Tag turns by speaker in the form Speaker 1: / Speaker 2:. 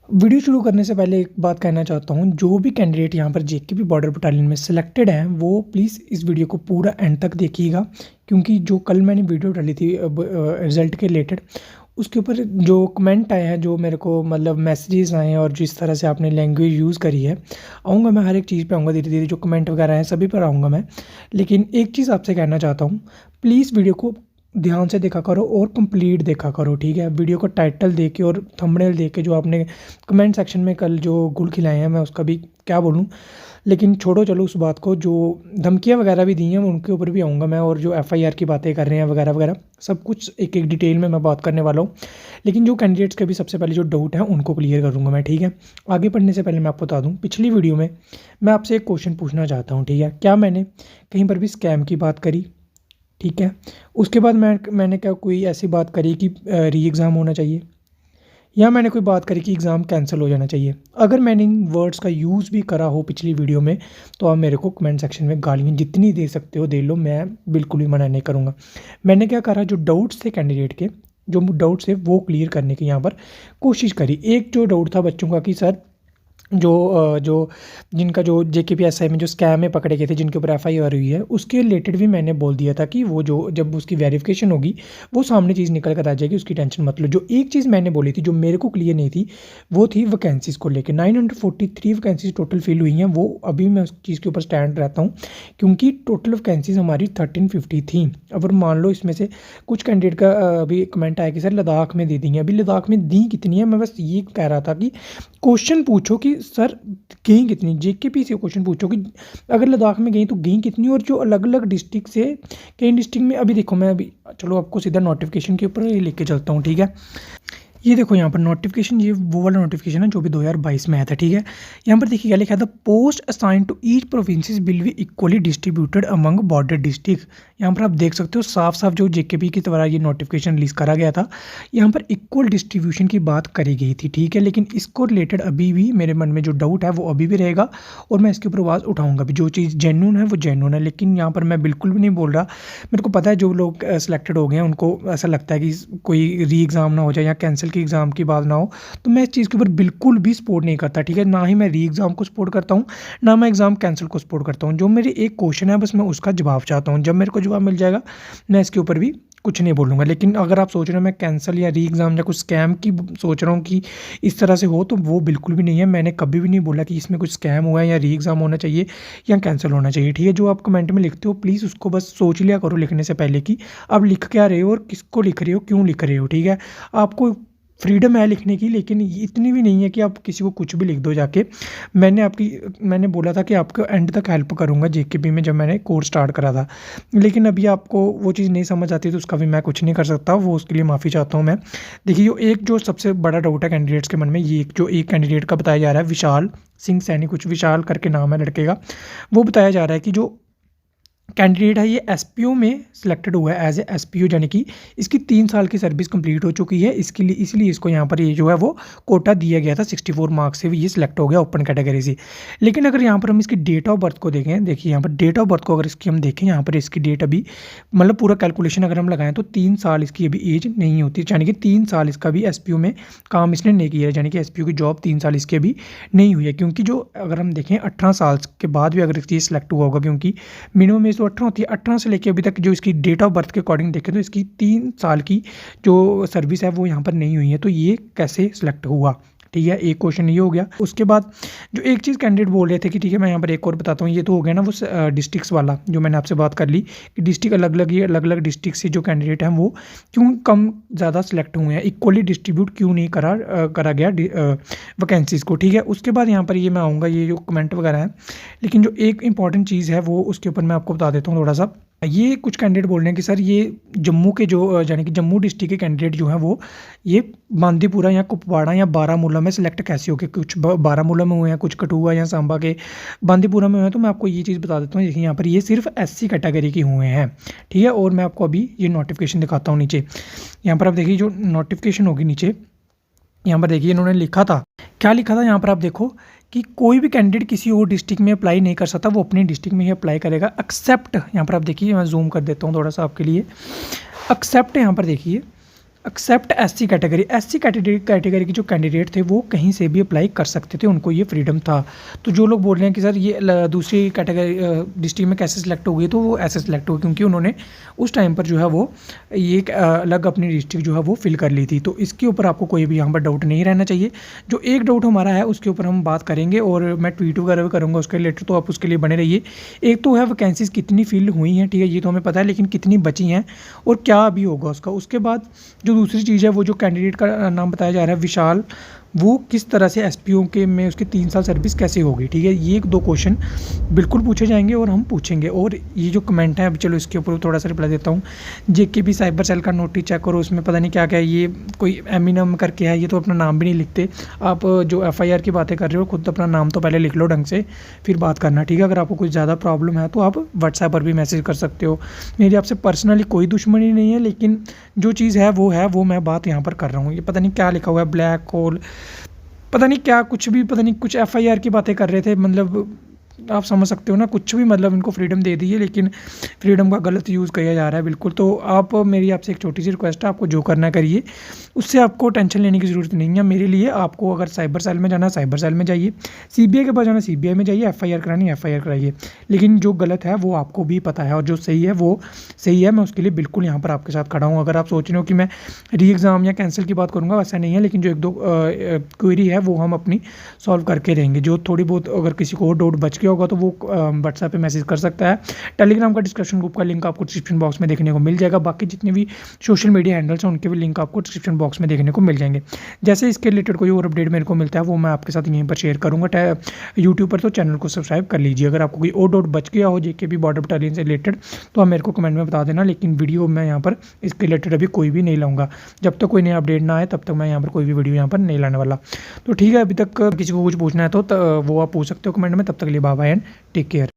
Speaker 1: Video शुरू करने से पहले एक बात कहना चाहता हूँ, जो भी कैंडिडेट यहाँ पर जेकेपी बॉर्डर बटालियन में सिलेक्टेड हैं, वो प्लीज़ इस वीडियो को पूरा एंड तक देखिएगा। क्योंकि जो कल मैंने वीडियो डाली थी रिज़ल्ट के रिलेटेड, उसके ऊपर जो कमेंट आए हैं, जो मेरे को मतलब मैसेजेस आए हैं और जिस तरह से आपने लैंग्वेज यूज़ करी है, आऊँगा मैं हर एक चीज़ पे आऊँगा धीरे-धीरे। जो कमेंट वगैरह हैं सभी पर आऊँगा मैं। लेकिन एक चीज़ आपसे कहना चाहता हूँ, प्लीज़ वीडियो को ध्यान से देखा करो और कंप्लीट देखा करो, ठीक है? वीडियो को टाइटल देख के और थंबनेल देख के जो आपने कमेंट सेक्शन में कल जो गुल खिलाए हैं, मैं उसका भी क्या बोलूँ। लेकिन छोड़ो चलो उस बात को। जो धमकियाँ वगैरह भी दी हैं उनके ऊपर भी आऊँगा मैं, और जो एफआईआर की बातें कर रहे हैं वगैरह वगैरह, सब कुछ एक एक डिटेल में मैं बात करने वाला हूँ। लेकिन जो कैंडिडेट्स के भी सबसे पहले जो डाउट है उनको क्लियर करूँगा मैं, ठीक है? आगे बढ़ने से पहले मैं आपको बता दूँ, पिछली वीडियो में मैं आपसे एक क्वेश्चन पूछना चाहता हूँ, ठीक है? क्या मैंने कहीं पर भी स्कैम की बात करी? ठीक है। उसके बाद मैंने क्या कोई ऐसी बात करी कि री एग्ज़ाम होना चाहिए, या मैंने कोई बात करी कि एग्ज़ाम कैंसिल हो जाना चाहिए? अगर मैंने इन वर्ड्स का यूज़ भी करा हो पिछली वीडियो में, तो आप मेरे को कमेंट सेक्शन में गालियाँ जितनी दे सकते हो दे लो, मैं बिल्कुल भी मना नहीं करूँगा। मैंने क्या करा, जो डाउट्स थे कैंडिडेट के, जो डाउट्स थे वो क्लियर करने की यहाँ पर कोशिश करी। एक जो डाउट था बच्चों का कि सर जो जिनका जो जेकेपीएसआई में जो स्कैम में पकड़े गए थे, जिनके ऊपर एफआईआर हुई है, उसके रिलेटेड भी मैंने बोल दिया था कि वो जो जब उसकी वेरिफिकेशन होगी, वो सामने चीज़ निकल कर आ जाएगी, उसकी टेंशन मत लो। जो एक चीज़ मैंने बोली थी जो मेरे को क्लियर नहीं थी, वो थी वैकेंसीज़ को लेके। 943 वैकेंसीज़ टोटल फिल हुई हैं, वो अभी मैं उस चीज़ के ऊपर स्टैंड रहता हूँ, क्योंकि टोटल वैकेंसीज़ हमारी 1350 थी। अगर मान लो इसमें से कुछ कैंडिडेट का अभी कमेंट आया कि सर लद्दाख में दे दी हैं। अभी लद्दाख में दी कितनी है, मैं बस ये कह रहा था कि क्वेश्चन पूछो कि सर गई कितनी, जेकेपी से क्वेश्चन पूछो कि अगर लद्दाख में गई तो गई कितनी, और जो अलग अलग डिस्ट्रिक्ट से, कई डिस्ट्रिक्ट में अभी देखो, मैं अभी चलो आपको सीधा नोटिफिकेशन के ऊपर ये लेके चलता हूँ, ठीक है? ये देखो यहाँ पर नोटिफिकेशन, ये वो वाला नोटिफिकेशन है जो भी 2022 में आया था, ठीक है? यहाँ पर देखिए क्या लिखा था, post assign to each provinces will be equally distributed among border district. यहाँ पर आप देख सकते हो साफ साफ जो जेकेपी की द्वारा ये नोटिफिकेशन रिलीज करा गया था, यहाँ पर इक्वल डिस्ट्रीब्यूशन की बात करी गई थी, ठीक है? लेकिन इसको रिलेटेड अभी भी मेरे मन में जो डाउट है वो अभी भी रहेगा, और मैं इसके ऊपर आवाज़ उठाऊंगा भी। जो चीज़ जेन्युइन है वो जेन्युइन है, लेकिन यहाँ पर मैं बिल्कुल भी नहीं बोल रहा। मेरे को पता है जो लोग सेलेक्टेड हो गए हैं उनको ऐसा लगता है कि कोई री एग्ज़ाम ना हो जाए या कैंसिल की एग्ज़ाम की बात ना हो, तो मैं इस चीज़ के ऊपर बिल्कुल भी सपोर्ट नहीं करता, ठीक है? ना ही मैं री एग्ज़ाम को सपोर्ट करता हूँ, ना मैं एग्ज़ाम कैंसिल को सपोर्ट करता हूँ। जो मेरे एक क्वेश्चन है बस मैं उसका जवाब चाहता हूँ, जब मेरे को जवाब मिल जाएगा मैं इसके ऊपर भी कुछ नहीं बोलूँगा। लेकिन अगर आप सोच रहे हो मैं कैंसिल या री एग्ज़ाम या कुछ स्कैम की सोच रहा हूँ कि इस तरह से हो, तो वो बिल्कुल भी नहीं है। मैंने कभी भी नहीं बोला कि इसमें कुछ स्कैम हुआ है या री एग्ज़ाम होना चाहिए या कैंसिल होना चाहिए, ठीक है? जो आप कमेंट में लिखते हो प्लीज़ उसको बस सोच लिया करो लिखने से पहले कि आप लिख क्या रहे हो और किसको लिख रहे हो, क्यों लिख रहे हो, ठीक है? आपको फ्रीडम है लिखने की, लेकिन इतनी भी नहीं है कि आप किसी को कुछ भी लिख दो जाके। मैंने बोला था कि आपको एंड तक हेल्प करूँगा जेकेपी में, जब मैंने कोर्स स्टार्ट करा था। लेकिन अभी आपको वो चीज़ नहीं समझ आती तो उसका भी मैं कुछ नहीं कर सकता, वो उसके लिए माफ़ी चाहता हूँ मैं। देखिए जो सबसे बड़ा डाउट है कैंडिडेट्स के मन में, ये एक कैंडिडेट का बताया जा रहा है, विशाल सिंह सैनी, कुछ विशाल करके नाम है लड़के का। वो बताया जा रहा है कि जो कैंडिडेट है ये एसपीओ में सिलेक्टेड हुआ है एज ए एसपीओ, यानी कि इसकी 3 साल की सर्विस कंप्लीट हो चुकी है। इसके लिए इसलिए इसको यहाँ पर ये जो है वो कोटा दिया गया था, 64 मार्क्स से भी ये सिलेक्ट हो गया ओपन कैटेगरी से। लेकिन अगर यहाँ पर हम इसकी डेट ऑफ बर्थ को देखें, देखिए यहाँ पर डेट ऑफ बर्थ को अगर इसकी हम देखें, यहाँ पर इसकी डेट अभी मतलब पूरा कैलकुलेशन अगर हम लगाएं तो 3 साल इसकी अभी एज नहीं होती, यानी कि 3 साल इसका भी एसपीओ में काम इसने नहीं किया है, यानी कि एसपीओ की जॉब 3 साल इसकी अभी नहीं हुई है। क्योंकि जो अगर हम देखें 18 साल के बाद भी अगर ये सिलेक्ट हुआ होगा, क्योंकि मिनिमम एज तो 18 होती है, 18 से लेके अभी तक जो इसकी डेट ऑफ बर्थ के अकॉर्डिंग देखें तो इसकी 3 साल की जो सर्विस है वो यहाँ पर नहीं हुई है, तो ये कैसे सिलेक्ट हुआ, ठीक है? एक क्वेश्चन ये हो गया। उसके बाद जो एक चीज़ कैंडिडेट बोल रहे थे कि ठीक है मैं यहाँ पर एक और बताता हूँ, ये तो हो गया ना वो डिस्ट्रिक्ट्स वाला जो मैंने आपसे बात कर ली कि डिस्ट्रिक्ट अलग अलग डिस्ट्रिक्ट से जो कैंडिडेट हैं वो क्यों कम ज़्यादा सिलेक्ट हुए हैं, इक्वली डिस्ट्रीब्यूट क्यों नहीं करा गया वैकेंसीज़ को, ठीक है? उसके बाद यहाँ पर ये मैं आऊँगा, ये जो कमेंट वगैरह है, लेकिन जो एक इंपॉर्टेंट चीज़ है वो उसके ऊपर मैं आपको बता देता हूँ थोड़ा सा। ये कुछ कैंडिडेट बोल रहे हैं कि सर ये जम्मू के जो यानी कि जम्मू डिस्ट्रिक्ट के कैंडिडेट जो हैं वो ये बांदीपुरा या कुपवाड़ा या बारामूला में सिलेक्ट कैसे हो गए? कुछ बारामूला में हुए हैं, कुछ कठुआ या सांबा के बांदीपुरा में हुए हैं। तो मैं आपको ये चीज़ बता देता हूँ, देखिए यहाँ पर ये सिर्फ एससी कैटेगरी के हुए हैं, ठीक है? और मैं आपको अभी ये नोटिफिकेशन दिखाता हूँ नीचे। यहाँ पर आप देखिए जो नोटिफिकेशन होगी नीचे, यहाँ पर देखिए इन्होंने लिखा था, क्या लिखा था यहाँ पर आप देखो कि कोई भी कैंडिडेट किसी और डिस्ट्रिक्ट में अप्लाई नहीं कर सकता, वो अपने डिस्ट्रिक्ट में ही अप्लाई करेगा एक्सेप्ट, यहाँ पर आप देखिए मैं जूम कर देता हूँ थोड़ा सा आपके लिए, एक्सेप्ट यहाँ पर देखिए except SC category. SC category के जो कैंडिडेट थे वो कहीं से भी अप्लाई कर सकते थे, उनको ये फ्रीडम था। तो जो लोग बोल रहे हैं कि सर ये दूसरी कैटेगरी डिस्ट्रिक्ट में कैसे सिलेक्ट हो गई, तो वो ऐसे सिलेक्ट हो क्योंकि उन्होंने उस टाइम पर जो है वो ये एक अलग अपनी डिस्ट्रिक्ट जो है वो फिल कर ली थी। तो इसके ऊपर आपको कोई भी यहाँ पर डाउट नहीं रहना चाहिए। जो एक डाउट हमारा है उसके ऊपर हम बात करेंगे और मैं ट्वीट वगैरह भी करूँगा उसके रिलेटेड, तो आप उसके लिए बने रहिए। एक तो है वैकेंसीज कितनी फिल हुई हैं, ठीक है, ये तो हमें पता है, लेकिन कितनी बची हैं और क्या अभी होगा उसका। उसके बाद जो दूसरी चीज़ है, वो जो कैंडिडेट का नाम बताया जा रहा है विशाल, वो किस तरह से एसपीओ के में उसकी 3 साल सर्विस कैसे होगी, ठीक है। ये 1-2 क्वेश्चन बिल्कुल पूछे जाएंगे और हम पूछेंगे। और ये जो कमेंट है, अभी चलो इसके ऊपर थोड़ा सा रिप्लाई देता हूँ। जेकेबी साइबर सेल का नोटिस चेक करो, उसमें पता नहीं क्या क्या है, ये कोई एमिनम करके है, ये तो अपना नाम भी नहीं लिखते। आप जो एफआईआर की बातें कर रहे हो, खुद अपना नाम तो पहले लिख लो ढंग से, फिर बात करना, ठीक है। अगर आपको कुछ ज़्यादा प्रॉब्लम है तो आप व्हाट्सएप पर भी मैसेज कर सकते हो। मेरी आपसे पर्सनली कोई दुश्मनी नहीं है, लेकिन जो चीज़ है वो मैं बात यहाँ पर कर रहा हूँ। ये पता नहीं क्या लिखा हुआ है, ब्लैक होल, पता नहीं क्या, कुछ भी पता नहीं, कुछ एफआईआर की बातें कर रहे थे। मतलब आप समझ सकते हो ना, कुछ भी, मतलब इनको फ्रीडम दे दी है, लेकिन फ्रीडम का गलत यूज़ किया जा रहा है बिल्कुल। तो आप, मेरी आपसे एक छोटी सी रिक्वेस्ट है, आपको जो करना है करिए, उससे आपको टेंशन लेने की ज़रूरत नहीं है मेरे लिए। आपको अगर साइबर सेल में जाना, साइबर सेल में जाइए, सीबीआई के पास जाना, सीबीआई में जाइए, एफआईआर करानी, एफआईआर कराइए। लेकिन जो गलत है वो आपको भी पता है और जो सही है वो सही है। मैं उसके लिए बिल्कुल यहाँ पर आपके साथ खड़ा हूँ। अगर आप सोच रहे हो कि मैं री एग्ज़ाम या कैंसिल की बात करूँगा, वैसा नहीं है, लेकिन जो 1-2 क्वेरी है वो हम अपनी सॉल्व करके देंगे। जो थोड़ी बहुत अगर किसी को और डाउट बच गया होगा तो वो व्हाट्सएप पे मैसेज कर सकता है। टेलीग्राम का डिस्क्रिप्शन ग्रुप का लिंक आपको डिस्क्रिप्शन बॉक्स में देखने को मिल जाएगा। बाकी जितने भी सोशल मीडिया हैंडल्स हैं उनके भी लिंक आपको डिस्क्रिप्शन बॉक्स में देखने को मिल जाएंगे। जैसे इसके रिलेटेड कोई और अपडेट मेरे को मिलता है वो मैं आपके साथ यहीं पर शेयर करूँगा यूट्यूब पर। तो चैनल को सब्सक्राइब कर लीजिए। अगर आपको कोई और डाउट बच गया हो जेकेपी बॉर्डर बटालियन से रिलेटेड तो आप मेरे को कमेंट में बता देना, लेकिन वीडियो मैं यहाँ पर इसके रिलेटेड अभी कोई भी नहीं लाऊंगा। जब तक कोई नया अपडेट ना आए तब तक मैं यहाँ पर कोई भी वीडियो यहाँ पर नहीं लाने वाला। तो ठीक है, अभी तक किसी को कुछ पूछना है तो वो आप पूछ सकते हो कमेंट में। तब तक के लिए bye bye and take care.